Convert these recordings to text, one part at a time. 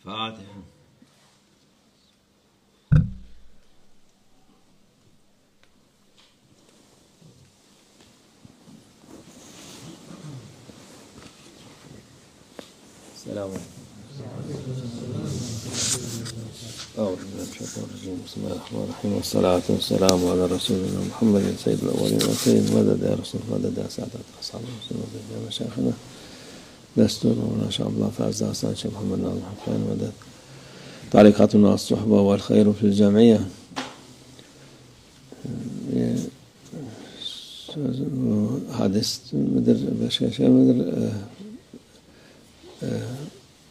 فاتحة. السلام عليكم. أعوذ بالله من الشيطان الرجيم. بسم الله الرحمن الرحيم والصلاة والسلام على رسولنا محمد سيد الأولين والآخرين. مدد يا رسول مدد يا سعادة أصحاب الرسول مدد يا مشايخنا دستور وما شاء الله فعز حسن شيخ محمد ناظم حفان مدد طريقتنا الصحبة والخير في الجمعية. hadis midir, başka şey midir?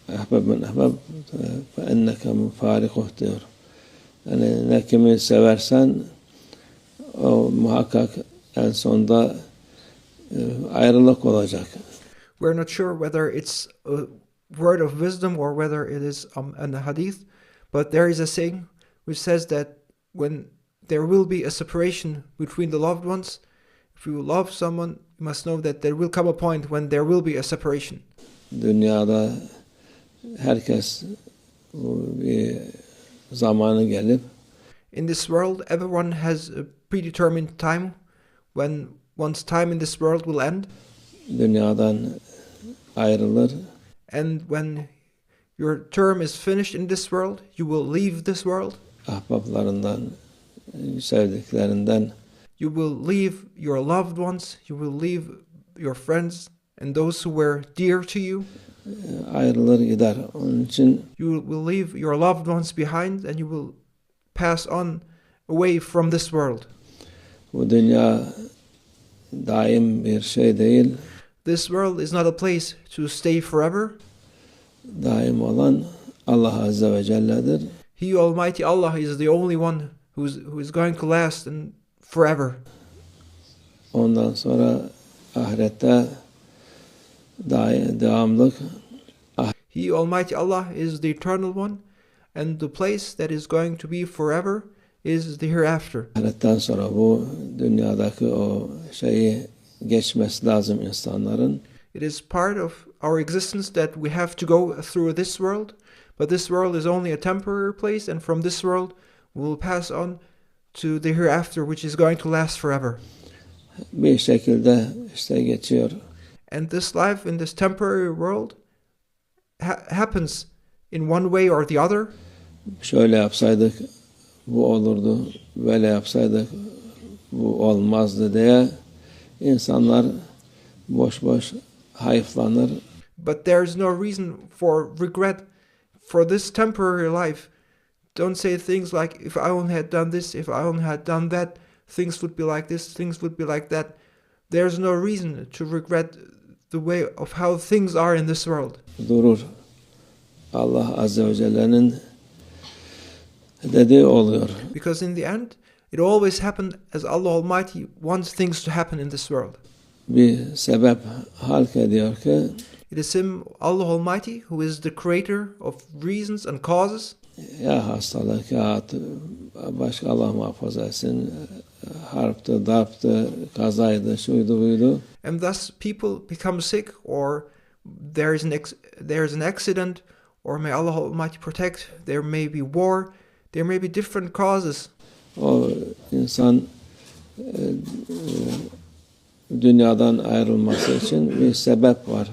Ahbab men ahbab fe enneke müfarikuh diyor. Yani ne kimi seversen o muhakkak en sonunda ayrılık olacak. We're not sure whether it's a word of wisdom or whether it is an hadith, but there is a saying which says that when there will be a separation between the loved ones, if you love someone, you must know that there will come a point when there will be a separation. Dünyada herkes bir zamanı gelip in this world, everyone has a predetermined time when one's time in this world will end. Dünyadan ayrılır. And when your term is finished in this world, you will leave this world. Ahbaplarından, sevdiklerinden. You will leave your loved ones, you will leave your friends and those who were dear to you. Ayrılır gider. Onun için you will leave your loved ones behind and you will pass on away from this world. Bu dünya daim bir şey değil. This world is not a place to stay forever. Daim olan Allah Azze ve Celle'dir. He Almighty Allah is the only one who is going to last and forever. Ondan sonra ahirette devamlık. He Almighty Allah is the eternal one, and the place that is going to be forever is the hereafter. Ahiretten sonra bu dünyadaki o şeyi geçmesi lazım insanların. It is part of our existence that we have to go through this world, but this world is only a temporary place, and from this world we will pass on to the hereafter, which is going to last forever. Bir şekilde işte geçiyor. And this life in this temporary world happens in one way or the other. Şöyle yapsaydık bu olurdu, böyle yapsaydık bu olmazdı diye insanlar boş boş hayıflanır. But there's no reason for regret for this temporary life. Don't say things like, if I only had done this, if I only had done that, things would be like this, things would be like that. There's no reason to regret the way of how things are in this world. Durur. Allah Azze ve Celle'nin dediği oluyor. Because in the end, it always happened as Allah Almighty wants things to happen in this world. Bir sebep halk ediyor ki it is Him, Allah Almighty, who is the creator of reasons and causes. Ya hastalık ya başka Allah muhafaza etsin, harptı, darptı, kazaydı, şuydu buydu. And thus people become sick, or there is an accident, or may Allah Almighty protect, there may be war, there may be different causes. O insan dünyadan ayrılması için bir sebep var.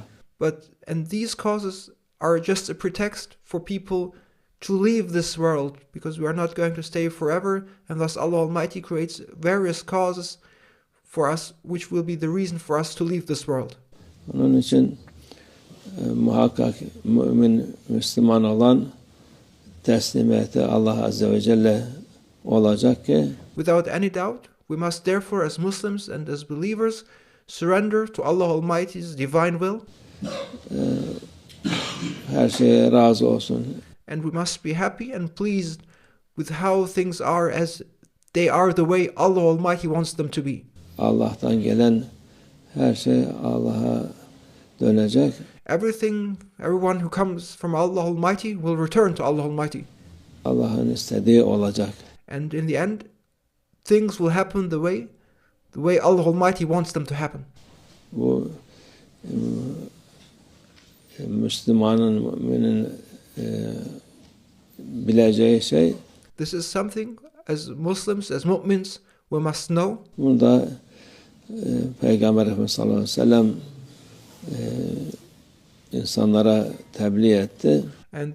And these causes are just a pretext for people to leave this world, because we are not going to stay forever, and thus Allah Almighty creates various causes for us, which will be the reason for us to leave this world. Onun için muhakkak mümin, Müslüman olan teslimiyeti Allah Azze ve Celle olacak ki without any doubt, we must therefore as Muslims and as believers surrender to Allah Almighty's divine will. Her şeye razı olsun. And we must be happy and pleased with how things are as they are the way Allah Almighty wants them to be. Allah'tan gelen her şey Allah'a dönecek. Everyone who comes from Allah Almighty will return to Allah Almighty. Allah'ın istediği olacak. And in the end, things will happen the way Allah Almighty wants them to happen. Bu Müslümanın, müminin bileceği şey, This is something as Muslims, as mu'mins, we must know. burada Peygamber Efendimiz sallallahu aleyhi ve sellem insanlara tebliğ etti. And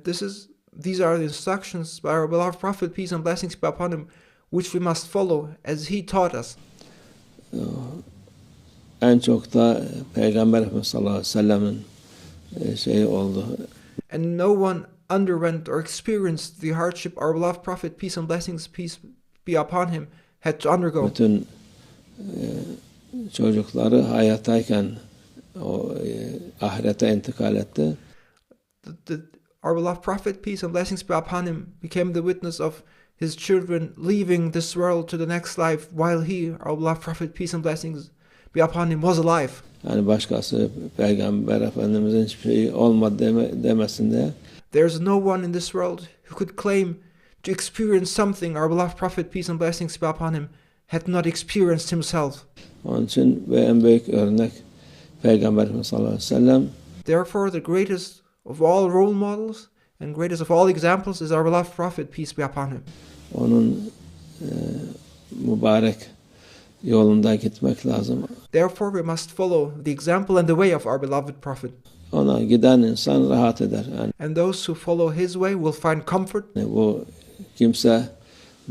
these are the instructions by our beloved Prophet, peace and blessings be upon him, which we must follow as he taught us. En çok da Peygamber Efendimiz sallallahu aleyhi ve sellemin şeyi oldu. And no one underwent or experienced the hardship our beloved Prophet, peace and blessings peace be upon him, had to undergo. Bütün çocukları hayattayken o ahirete intikal etti. Our beloved Prophet, peace and blessings be upon him, became the witness of his children leaving this world to the next life, while he, our beloved Prophet, peace and blessings be upon him, was alive. Yani başkası Peygamber Efendimizin hiçbir şeyi olmadı demesin diye. There's no one in this world who could claim to experience something our beloved Prophet, peace and blessings be upon him, had not experienced himself. Onun için ve en büyük örnek Peygamber Efendimiz sallallahu aleyhi ve sellem. Therefore, the greatest of all role models and greatest of all examples is our beloved Prophet, peace be upon him. Onun mübarek yolunda gitmek lazım. Therefore, we must follow the example and the way of our beloved Prophet. Ona giden insan rahat eder. Yani And those who follow his way will find comfort. bu kimse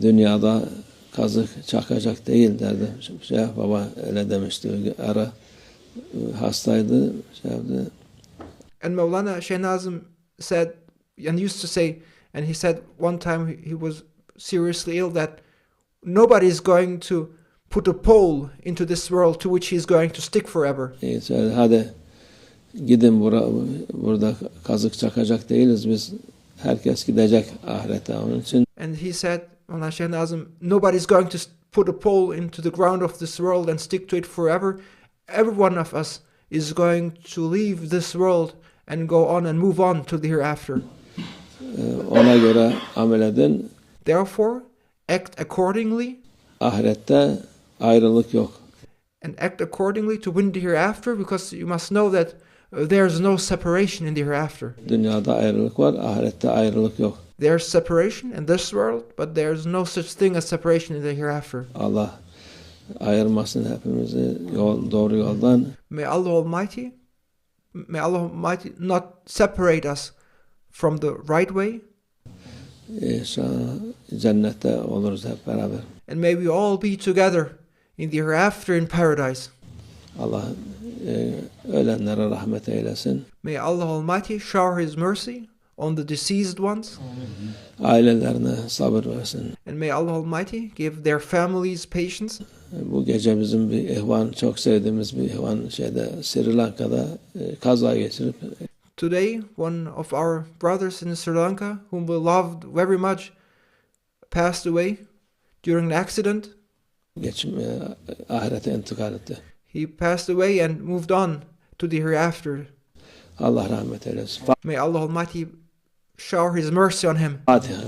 dünyada kazık çakacak değil derdi. Baba öyle demişti. Ara hastaydı. And Mawlana Shaykh Nazim said, and used to say, and he said one time he was seriously ill, that nobody is going to put a pole into this world to which he is going to stick forever. Hadi gidin burada kazık çakacak değiliz biz. Herkes gidecek ahirete onun için. And he said, Mawlana Shaykh Nazim, nobody is going to put a pole into the ground of this world and stick to it forever. Every one of us is going to leave this world and go on and move on to the hereafter. Ona göre amel edin. Therefore, act accordingly. Ahirette ayrılık yok. And act accordingly to win the hereafter, because you must know that there's no separation in the hereafter. Dünyada ayrılık var, ahirette ayrılık yok. There's separation in this world, but there's no such thing as separation in the hereafter. Allah ayırmasın hepimizi doğru yoldan. May Allah Almighty not separate us from the right way. İnşallah cennette oluruz hep beraber. And may we all be together in the hereafter in paradise. Allah ölenlere rahmet eylesin. May Allah Almighty shower His mercy on the deceased ones. Ailelerine sabır versin. And may Allah Almighty give their families patience. Bu gece bizim bir ihvan, çok sevdiğimiz bir ihvan Sri Lanka'da kaza geçirip. Today, one of our brothers in Sri Lanka, whom we loved very much, passed away during an accident. Ahirete intikal etti. He passed away and moved on to the hereafter. Allah rahmet eylesin. May Allah Almighty shower His mercy on him. Fatiha.